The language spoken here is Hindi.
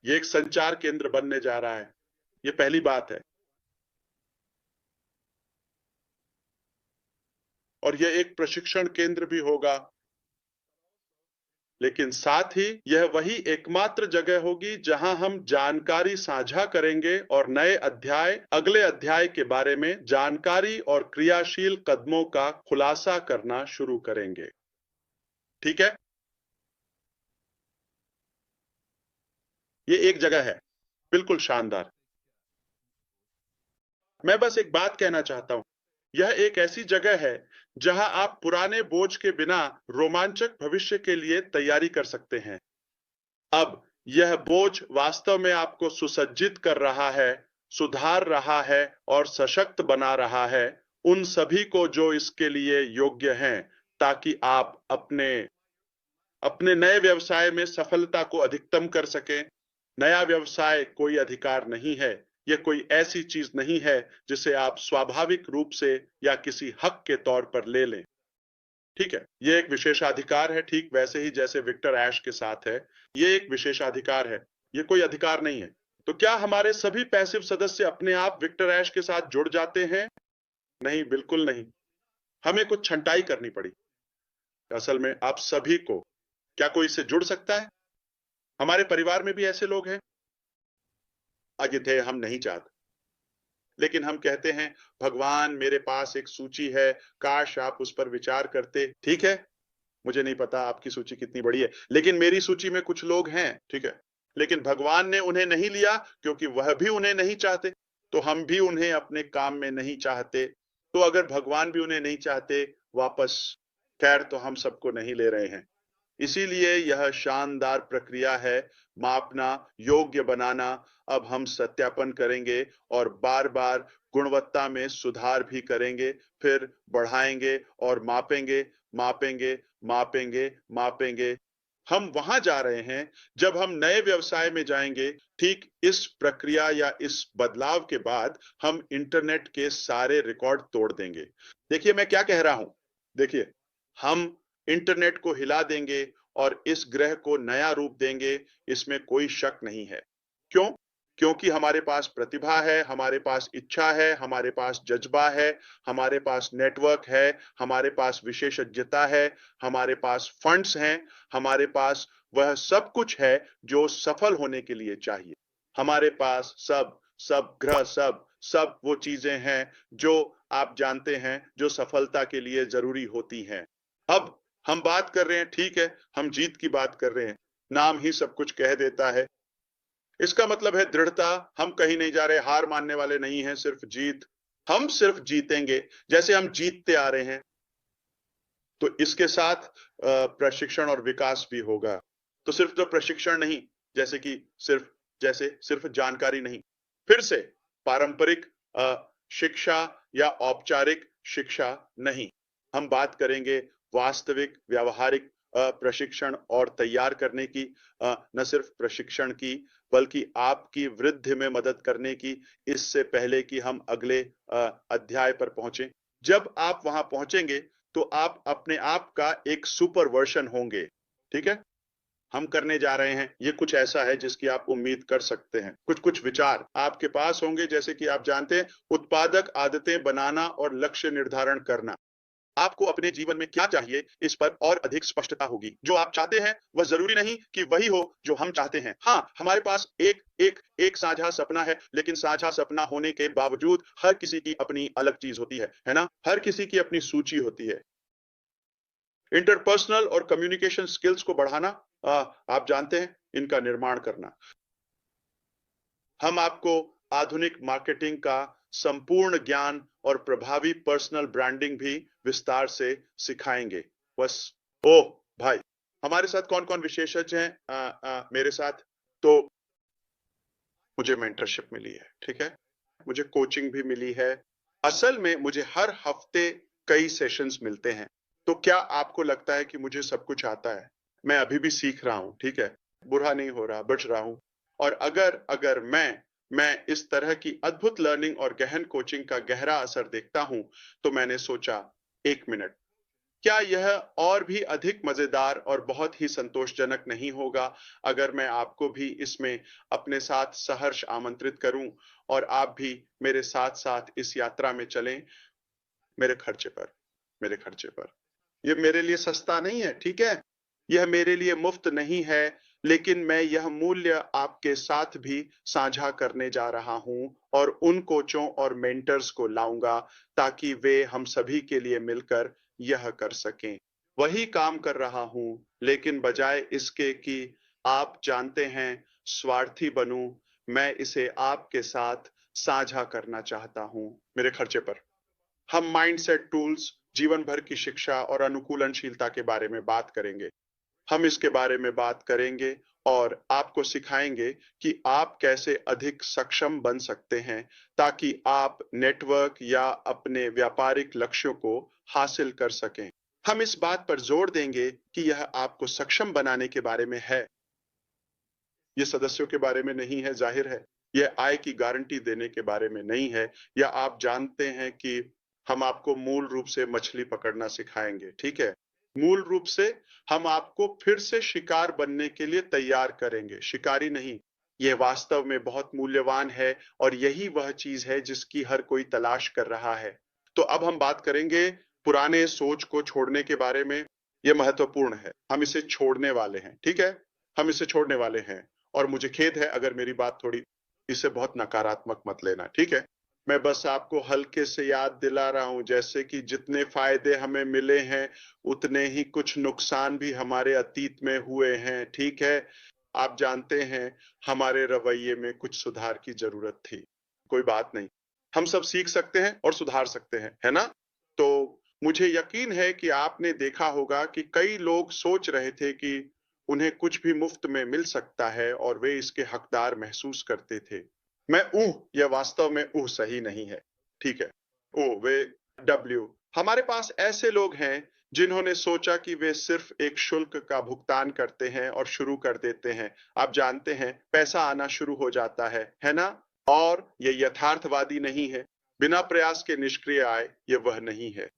ये एक संचार केंद्र बनने जा रहा है। ये पहली बात है। और यह एक प्रशिक्षण केंद्र भी होगा, लेकिन साथ ही यह वही एकमात्र जगह होगी जहां हम जानकारी साझा करेंगे और नए अध्याय, अगले अध्याय के बारे में जानकारी और क्रियाशील कदमों का खुलासा करना शुरू करेंगे। ठीक है? ये एक जगह है, बिल्कुल शानदार। मैं बस एक बात कहना चाहता हूं, यह एक ऐसी जगह है जहां आप पुराने बोझ के बिना रोमांचक भविष्य के लिए तैयारी कर सकते हैं। अब यह बोझ वास्तव में आपको सुसज्जित कर रहा है, सुधार रहा है और सशक्त बना रहा है उन सभी को जो इसके लिए योग्य हैं, ताकि आप अपने अपने नए व्यवसाय में सफलता को अधिकतम कर सकें। नया व्यवसाय कोई अधिकार नहीं है, यह कोई ऐसी चीज नहीं है जिसे आप स्वाभाविक रूप से या किसी हक के तौर पर ले लें। ठीक है, ये एक विशेषाधिकार है, ठीक वैसे ही जैसे विक्टर ऐश के साथ है। ये एक विशेषाधिकार है, ये कोई अधिकार नहीं है। तो क्या हमारे सभी पैसिव सदस्य अपने आप विक्टर ऐश के साथ जुड़ जाते हैं? नहीं, बिल्कुल नहीं। हमें कुछ छंटाई करनी पड़ी। असल में आप सभी को, क्या कोई इससे जुड़ सकता है? हमारे परिवार में भी ऐसे लोग हैं। अजित हम नहीं चाहते, लेकिन हम कहते हैं भगवान मेरे पास एक सूची है, काश आप उस पर विचार करते। ठीक है, मुझे नहीं पता आपकी सूची कितनी बड़ी है, लेकिन मेरी सूची में कुछ लोग हैं। ठीक है, लेकिन भगवान ने उन्हें नहीं लिया क्योंकि वह भी उन्हें नहीं चाहते, तो हम भी उन्हें अपने काम में नहीं चाहते। तो अगर भगवान भी उन्हें नहीं चाहते वापस, खैर तो हम सबको नहीं ले रहे हैं। इसीलिए यह शानदार प्रक्रिया है, मापना, योग्य बनाना। अब हम सत्यापन करेंगे और बार-बार गुणवत्ता में सुधार भी करेंगे, फिर बढ़ाएंगे और मापेंगे, मापेंगे, मापेंगे, मापेंगे। हम वहां जा रहे हैं जब हम नए व्यवसाय में जाएंगे। ठीक इस प्रक्रिया या इस बदलाव के बाद हम इंटरनेट के सारे रिकॉर्ड तोड़ देंगे। देखिए मैं क्या कह रहा हूं। देखिए, हम इंटरनेट को हिला देंगे और इस ग्रह को नया रूप देंगे, इसमें कोई शक नहीं है। क्यों? क्योंकि हमारे पास प्रतिभा है, हमारे पास इच्छा है, हमारे पास जज्बा है, हमारे पास नेटवर्क है, हमारे पास विशेषज्ञता है, हमारे पास फंड्स हैं, हमारे पास वह सब कुछ है जो सफल होने के लिए चाहिए। हमारे पास सब ग्रह, सब वो चीजें हैं जो आप जानते हैं जो सफलता के लिए जरूरी होती हैं। अब हम बात कर रहे हैं, ठीक है, हम जीत की बात कर रहे हैं। नाम ही सब कुछ कह देता है। इसका मतलब है दृढ़ता। हम कहीं नहीं जा रहे, हार मानने वाले नहीं हैं, सिर्फ जीत। हम सिर्फ जीतेंगे जैसे हम जीतते आ रहे हैं। तो इसके साथ प्रशिक्षण और विकास भी होगा। तो सिर्फ तो प्रशिक्षण नहीं, जैसे कि सिर्फ जानकारी नहीं, फिर से पारंपरिक शिक्षा या औपचारिक शिक्षा नहीं। हम बात करेंगे वास्तविक व्यावहारिक प्रशिक्षण और तैयार करने की, न सिर्फ प्रशिक्षण की बल्कि आपकी वृद्धि में मदद करने की, इससे पहले कि हम अगले अध्याय पर पहुंचे। जब आप वहां पहुंचेंगे तो आप अपने आप का एक सुपर वर्जन होंगे। ठीक है, हम करने जा रहे हैं ये कुछ ऐसा है जिसकी आप उम्मीद कर सकते हैं। कुछ कुछ विचार आपके पास होंगे, जैसे कि आप जानते हैं, उत्पादक आदतें बनाना और लक्ष्य निर्धारण करना। आपको अपने जीवन में क्या चाहिए इस पर और अधिक स्पष्टता होगी। जो आप चाहते हैं वह जरूरी नहीं कि वही हो जो हम चाहते हैं। हाँ, हमारे पास एक साझा सपना है, लेकिन साझा सपना होने के बावजूद हर किसी की अपनी अलग चीज होती है ना? हर किसी की अपनी सूची होती है। इंटरपर्सनल और कम्युनिकेशन स्किल्स को बढ़ाना, आप जानते हैं, इनका निर्माण करना। हम आपको आधुनिक मार्केटिंग का संपूर्ण ज्ञान और प्रभावी पर्सनल ब्रांडिंग भी विस्तार से सिखाएंगे। बस, ओ भाई, हमारे साथ कौन कौन विशेषज्ञ हैं मेरे साथ? तो मुझे मेंटरशिप मिली है, ठीक है, मुझे कोचिंग भी मिली है। असल में मुझे हर हफ्ते कई सेशंस मिलते हैं। तो क्या आपको लगता है कि मुझे सब कुछ आता है? मैं अभी भी सीख रहा हूं, ठीक है, बुरा नहीं हो रहा, बच रहा हूं। और अगर अगर मैं इस तरह की अद्भुत लर्निंग और गहन कोचिंग का गहरा असर देखता हूं, तो मैंने सोचा, एक मिनट, क्या यह और भी अधिक मजेदार और बहुत ही संतोषजनक नहीं होगा अगर मैं आपको भी इसमें अपने साथ सहर्ष आमंत्रित करूं और आप भी मेरे साथ-साथ इस यात्रा में चलें मेरे खर्चे पर, मेरे खर्चे पर। ये मेरे लिए सस्ता नहीं है, ठीक है? यह मेरे लिए मुफ्त नहीं है, लेकिन मैं यह मूल्य आपके साथ भी साझा करने जा रहा हूँ और उन कोचों और मेंटर्स को लाऊँगा ताकि वे हम सभी के लिए मिलकर यह कर सकें। वही काम कर रहा हूँ, लेकिन बजाय इसके कि आप जानते हैं, स्वार्थी बनूँ, मैं इसे आपके साथ साझा करना चाहता हूँ, मेरे खर्चे पर। हम माइंडसेट टूल्स, जीवन भर की शिक्षा और अनुकूलनशीलता के बारे में बात करेंगे। हम इसके बारे में बात करेंगे और आपको सिखाएंगे कि आप कैसे अधिक सक्षम बन सकते हैं ताकि आप नेटवर्क या अपने व्यापारिक लक्ष्यों को हासिल कर सकें। हम इस बात पर जोर देंगे कि यह आपको सक्षम बनाने के बारे में है, ये सदस्यों के बारे में नहीं है, जाहिर है। यह आय की गारंटी देने के बारे में नहीं है, या आप जानते हैं कि हम आपको मूल रूप से मछली पकड़ना सिखाएंगे, ठीक है? मूल रूप से हम आपको फिर से शिकार बनने के लिए तैयार करेंगे, शिकारी नहीं। यह वास्तव में बहुत मूल्यवान है और यही वह चीज है जिसकी हर कोई तलाश कर रहा है। तो अब हम बात करेंगे पुराने सोच को छोड़ने के बारे में। यह महत्वपूर्ण है। हम इसे छोड़ने वाले हैं, ठीक है? हम इसे छोड़ने वाले हैं। और मुझे खेद है अगर मेरी बात थोड़ी इसे बहुत नकारात्मक मत लेना, ठीक है? मैं बस आपको हल्के से याद दिला रहा हूं, जैसे कि जितने फायदे हमें मिले हैं उतने ही कुछ नुकसान भी हमारे अतीत में हुए हैं, ठीक है? आप जानते हैं हमारे रवैये में कुछ सुधार की जरूरत थी। कोई बात नहीं, हम सब सीख सकते हैं और सुधार सकते हैं, है ना? तो मुझे यकीन है कि आपने देखा होगा कि कई लोग सोच रहे थे कि उन्हें कुछ भी मुफ्त में मिल सकता है और वे इसके हकदार महसूस करते थे। मैं यह वास्तव में सही नहीं है, ठीक है? वे डब्ल्यू। हमारे पास ऐसे लोग हैं जिन्होंने सोचा कि वे सिर्फ एक शुल्क का भुगतान करते हैं और शुरू कर देते हैं। आप जानते हैं, पैसा आना शुरू हो जाता है ना? और ये यथार्थवादी नहीं है। बिना प्रयास के निष्क्रिय आय, ये वह नहीं है।